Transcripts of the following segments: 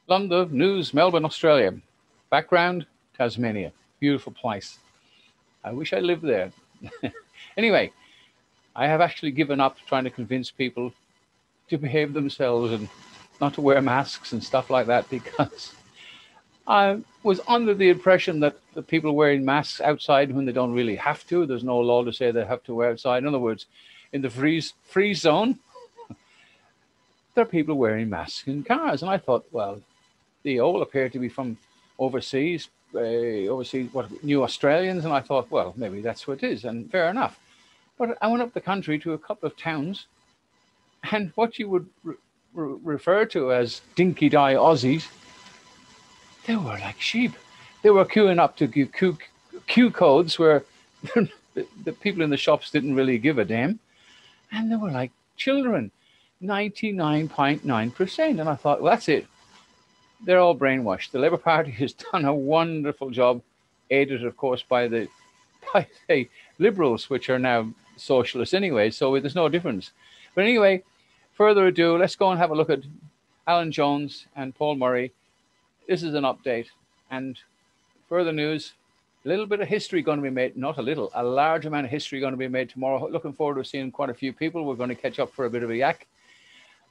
London News, Melbourne, Australia. Background, Tasmania. Beautiful place. I wish I lived there. Anyway, I have actually given up trying to convince people to behave themselves and not to wear masks and stuff like that because I was under the impression that the people wearing masks outside when they don't really have to, there's no law to say they have to wear outside. In other words, in the freeze zone, there are people wearing masks in cars. And I thought, well, they all appear to be from overseas, New Australians. And I thought, well, maybe that's what it is. And fair enough. But I went up the country to a couple of towns, and what you would refer to as dinky die Aussies, they were like sheep. They were queuing up to Q codes where the people in the shops didn't really give a damn. And they were like children, 99.9%. And I thought, well, that's it. They're all brainwashed. The Labour Party has done a wonderful job, aided, of course, by the Liberals, which are now socialists anyway, so there's no difference. But anyway, further ado, let's go and have a look at Alan Jones and Paul Murray. This is an update. And further news, a little bit of history going to be made, not a little, a large amount of history going to be made tomorrow. Looking forward to seeing quite a few people. We're going to catch up for a bit of a yak.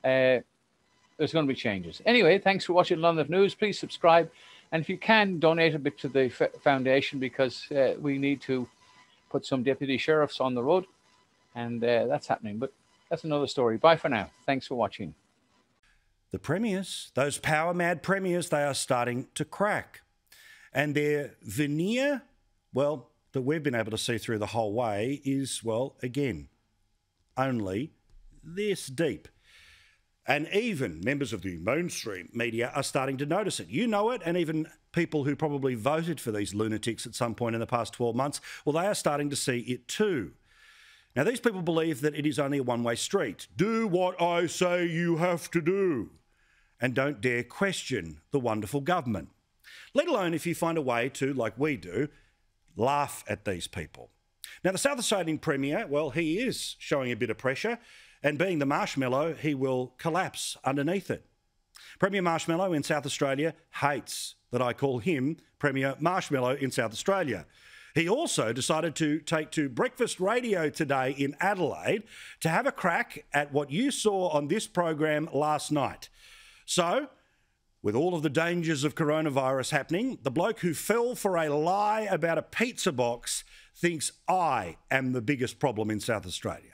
There's going to be changes. Anyway, thanks for watching London News. Please subscribe. And if you can, donate a bit to the foundation because we need to put some deputy sheriffs on the road. And that's happening. But that's another story. Bye for now. Thanks for watching. The premiers, those power-mad premiers, they are starting to crack. And their veneer, well, that we've been able to see through the whole way is, well, again, only this deep. And even members of the mainstream media are starting to notice it. You know it, and even people who probably voted for these lunatics at some point in the past 12 months, well, they are starting to see it too. Now, these people believe that it is only a one-way street. Do what I say you have to do. And don't dare question the wonderful government. Let alone if you find a way to, like we do, laugh at these people. Now, the South Australian Premier, well, he is showing a bit of pressure, and being the marshmallow, he will collapse underneath it. Premier Marshmallow in South Australia hates that I call him Premier Marshmallow in South Australia. He also decided to take to breakfast radio today in Adelaide to have a crack at what you saw on this program last night. So, with all of the dangers of coronavirus happening, the bloke who fell for a lie about a pizza box thinks I am the biggest problem in South Australia.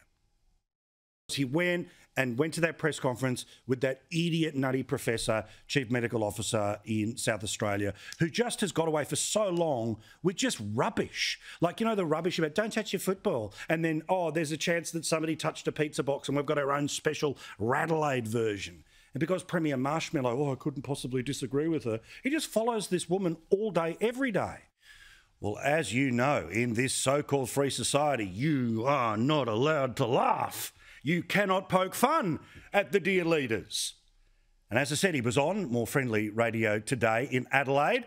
He went to that press conference with that idiot nutty professor, chief medical officer in South Australia, who just has got away for so long with just rubbish. Like, you know, the rubbish about don't touch your football. And then, oh, there's a chance that somebody touched a pizza box and we've got our own special Radelaide version. And because Premier Marshmallow, oh, I couldn't possibly disagree with her, he just follows this woman all day, every day. Well, as you know, in this so-called free society, you are not allowed to laugh. You cannot poke fun at the dear leaders. And as I said, he was on More Friendly Radio today in Adelaide,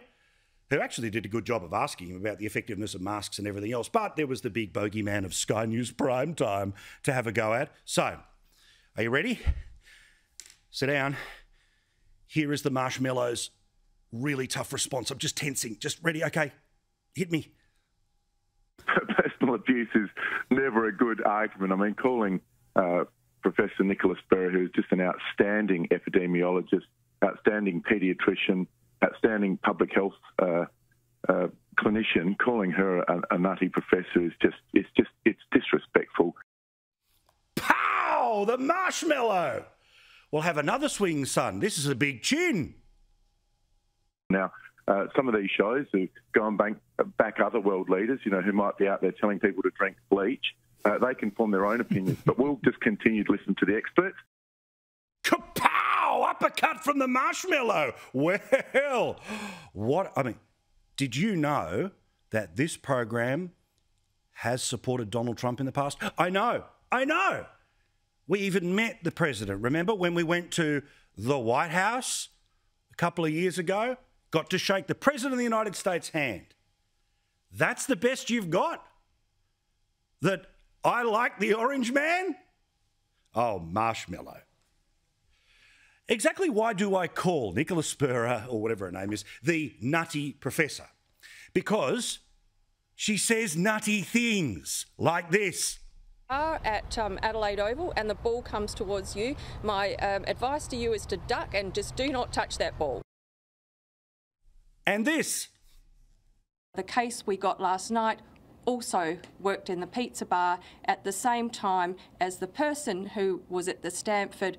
who actually did a good job of asking him about the effectiveness of masks and everything else. But there was the big bogeyman of Sky News Prime Time to have a go at. So, are you ready? Sit down. Here is the Marshmallow's really tough response. I'm just tensing. Just ready? Okay. Hit me. Personal abuse is never a good argument. I mean, calling Professor Nicholas Berra, who is just an outstanding epidemiologist, outstanding paediatrician, outstanding public health clinician, calling her a nutty professor is it's disrespectful. Pow! The marshmallow! We'll have another swing, son. This is a big chin. Now, some of these shows who go and back other world leaders, you know, who might be out there telling people to drink bleach, they can form their own opinions, but we'll just continue to listen to the experts. Kapow! Uppercut from the marshmallow. Well, what, I mean, did you know that this program has supported Donald Trump in the past? I know. We even met the president. Remember when we went to the White House a couple of years ago? Got to shake the president of the United States' hand. That's the best you've got? That I like the orange man? Oh, marshmallow. Exactly why do I call Nicola Spurr, or whatever her name is, the nutty professor? Because she says nutty things like this. At Adelaide Oval and the ball comes towards you, my advice to you is to duck and just do not touch that ball. And this. The case we got last night also worked in the pizza bar at the same time as the person who was at the Stanford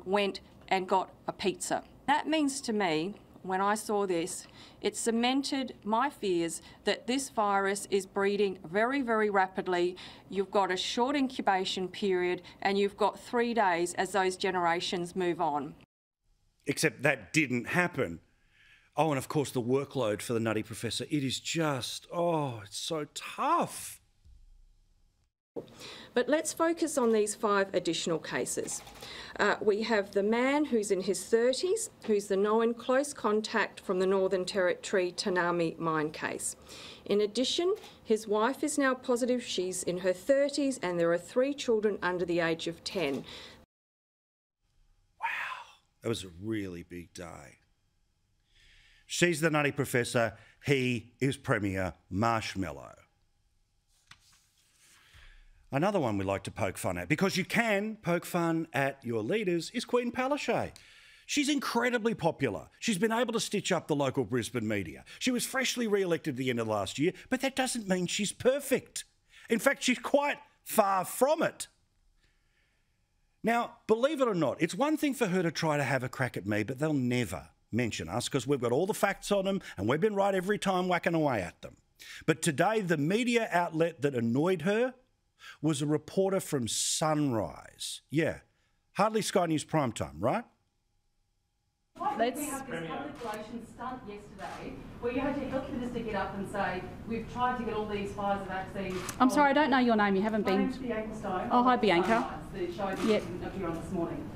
went and got a pizza. That means to me, when I saw this, it cemented my fears that this virus is breeding very, very rapidly. You've got a short incubation period and you've got 3 days as those generations move on. Except that didn't happen. Oh, and of course the workload for the nutty professor. It is just, oh, it's so tough. But let's focus on these 5 additional cases. We have the man who's in his 30s, who's the known close contact from the Northern Territory Tanami mine case. In addition, his wife is now positive. She's in her 30s and there are 3 children under the age of 10. Wow, that was a really big day. She's the nutty professor. He is Premier Marshmallow. Another one we like to poke fun at, because you can poke fun at your leaders, is Queen Palaszczuk. She's incredibly popular. She's been able to stitch up the local Brisbane media. She was freshly re-elected at the end of last year, but that doesn't mean she's perfect. In fact, she's quite far from it. Now, believe it or not, it's one thing for her to try to have a crack at me, but they'll never mention us because we've got all the facts on them and we've been right every time whacking away at them. But today, the media outlet that annoyed her was a reporter from Sunrise. Yeah, hardly Sky News primetime, right? We had this public relations stunt yesterday where you had your health minister get up and say, we've tried to get all these Pfizer vaccines. I'm sorry, I don't know your name. You haven't been... My name's Bianca Stone. Oh, hi, Bianca. The show that didn't appear on this morning.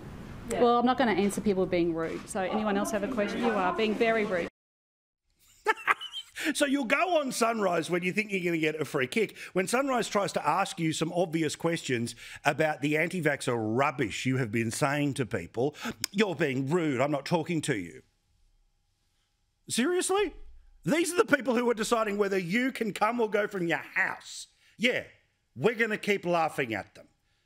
Yeah. Well, I'm not going to answer people being rude. So anyone else have a question? You are being very rude. So you'll go on Sunrise when you think you're going to get a free kick. When Sunrise tries to ask you some obvious questions about the anti-vaxxer rubbish you have been saying to people, you're being rude, I'm not talking to you. Seriously? These are the people who are deciding whether you can come or go from your house. Yeah, we're going to keep laughing at them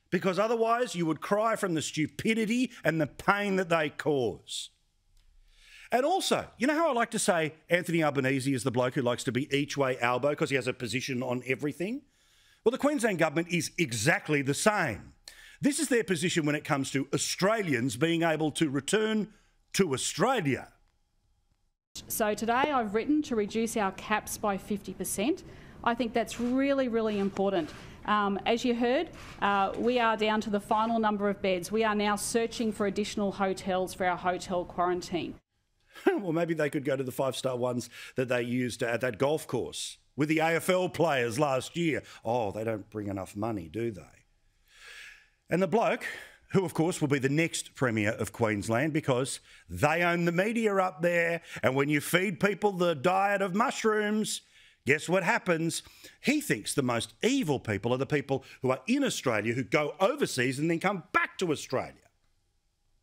because otherwise you would cry from the stupidity and the pain that they cause. And also, you know how I like to say Anthony Albanese is the bloke who likes to be each way elbow because he has a position on everything? Well, the Queensland government is exactly the same. This is their position when it comes to Australians being able to return to Australia. So today I've written to reduce our caps by 50%. I think that's really, really important. As you heard, we are down to the final number of beds. We are now searching for additional hotels for our hotel quarantine. Well, maybe they could go to the 5-star ones that they used at that golf course with the AFL players last year. Oh, they don't bring enough money, do they? And the bloke, who of course will be the next Premier of Queensland because they own the media up there, and when you feed people the diet of mushrooms, guess what happens? He thinks the most evil people are the people who are in Australia who go overseas and then come back to Australia.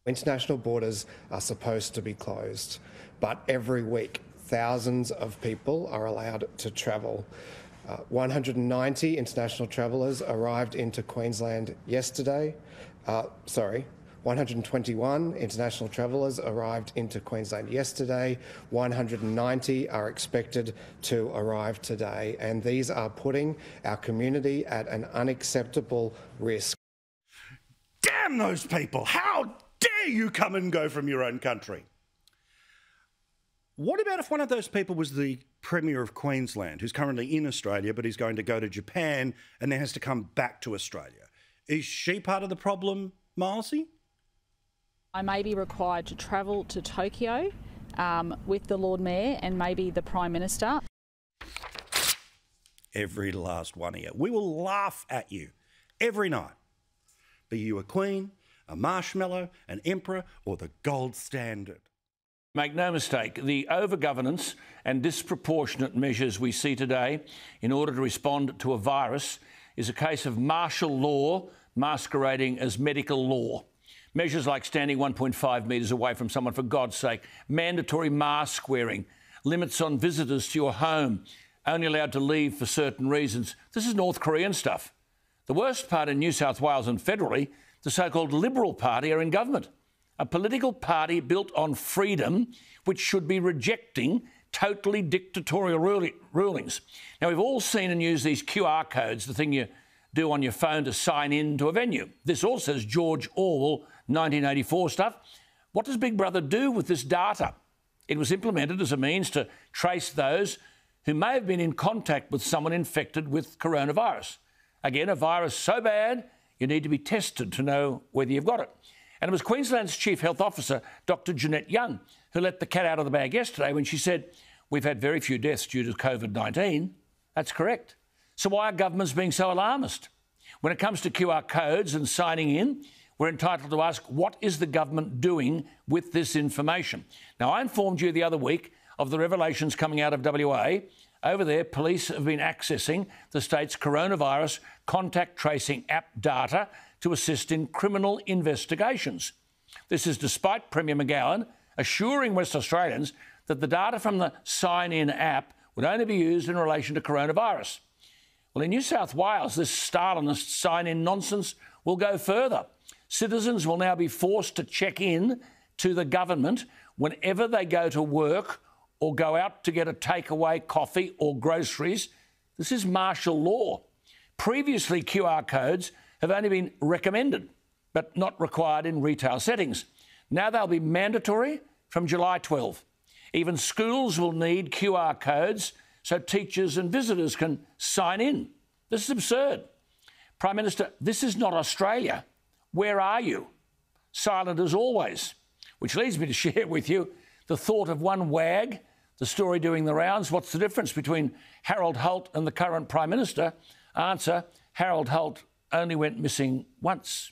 International borders are supposed to be closed, but every week thousands of people are allowed to travel. 190 international travellers arrived into Queensland yesterday. 121 international travellers arrived into Queensland yesterday. 190 are expected to arrive today, and these are putting our community at an unacceptable risk. Damn those people! How dare you come and go from your own country? What about if one of those people was the Premier of Queensland, who's currently in Australia, but he's going to go to Japan and then has to come back to Australia? Is she part of the problem, Milesy? I may be required to travel to Tokyo with the Lord Mayor and maybe the Prime Minister. Every last one of you. We will laugh at you every night. Be you a queen, a marshmallow, an emperor, or the gold standard. Make no mistake, the over-governance and disproportionate measures we see today in order to respond to a virus is a case of martial law masquerading as medical law. Measures like standing 1.5 metres away from someone, for God's sake, mandatory mask wearing, limits on visitors to your home, only allowed to leave for certain reasons. This is North Korean stuff. The worst part in New South Wales and federally, the so-called Liberal Party are in government, a political party built on freedom which should be rejecting totally dictatorial rulings. Now, we've all seen and used these QR codes, the thing you do on your phone to sign in to a venue. This all says George Orwell 1984 stuff. What does Big Brother do with this data? It was implemented as a means to trace those who may have been in contact with someone infected with coronavirus. Again, a virus so bad, you need to be tested to know whether you've got it. And it was Queensland's Chief Health Officer, Dr Jeanette Young, who let the cat out of the bag yesterday when she said, we've had very few deaths due to COVID-19. That's correct. So why are governments being so alarmist? When it comes to QR codes and signing in, we're entitled to ask, what is the government doing with this information? Now, I informed you the other week of the revelations coming out of WA. Over there, police have been accessing the state's coronavirus contact tracing app data to assist in criminal investigations. This is despite Premier McGowan assuring West Australians that the data from the sign-in app would only be used in relation to coronavirus. Well, in New South Wales, this Stalinist sign-in nonsense will go further. Citizens will now be forced to check in to the government whenever they go to work or go out to get a takeaway coffee or groceries. This is martial law. Previously, QR codes have only been recommended, but not required in retail settings. Now they'll be mandatory from July 12. Even schools will need QR codes so teachers and visitors can sign in. This is absurd. Prime Minister, this is not Australia. Where are you? Silent as always. Which leads me to share with you the thought of one wag, the story doing the rounds. What's the difference between Harold Holt and the current Prime Minister? Answer, Harold Holt only went missing once.